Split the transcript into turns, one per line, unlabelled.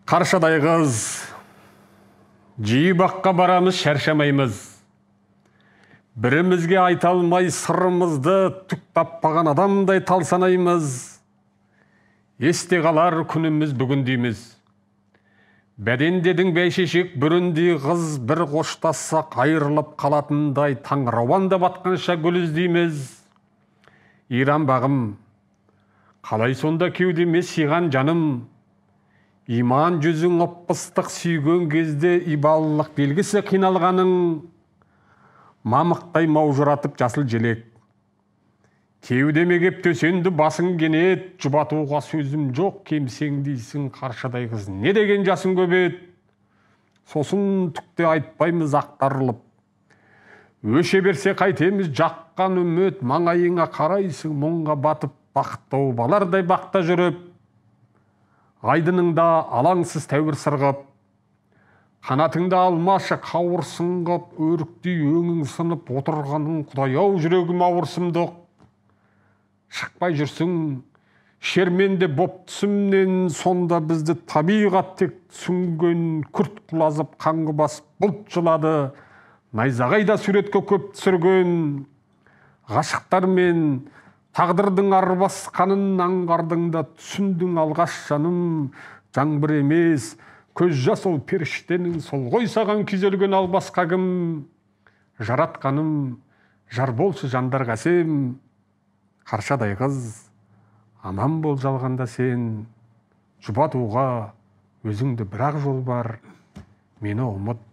Қаршадай қыз, жиі баққа барамыз, шаршамаймыз. Бірімізге айта алмай сырымызды түк таппаған адамдай талсанаймыз. Есте қалар күніміз бүгін дейміз. Бәдендедің бәйшешек бүріндей қыз, бір қоштассақ айырылып қалатындай таңырауанда батқанша гүл іздейміз. Иран бағым, қалай сонда кеудеме сыйған жаным? Иман жүзің ып-ыстық сүйген кезде ибалылық белгісі қиналғаның. Мамықтай маужыратып жасыл желек. Кеудеме кеп төсенді басың кенет, жұбатуға сөзім жоқ кемсең дейсің қаршадай қыз. Не деген жасың көбет? Сосын түкте айтпаймыз ақтарылып. Өше берсе қайтеміз жаққан үміт, маңайыңа қарайсың мұңға батып, бақыттау балардай бақта жүріп. Айдыныңда алаңсыз тәуір сырғып, қанатыңда алмашы қауыр сынғып, өріктей өңің сынып отырғаның құдай-ау жүрегім ауырсымдық. Шықпай жүрсің, шерменде боп түсімнен, сонда бізді табиғат тек сүңген, күрт құлазып, қаңғы басып бұлт жылады. Найзағайда суретке көп түсірген, ғашықтар мен тағдырдың арбасқанын аңғардың да түсіндің алғаш жаным. Жаңбыр емес, көз жас ол періштенің, сол ғой саған күйзелген ал басқа кім? Жаратқаным, жар болшы жандарға сен. Қаршадай қыз, аман бол жалғанда сен. Жұбатуға өзіңді бірақ жол бар, мені ұмыт.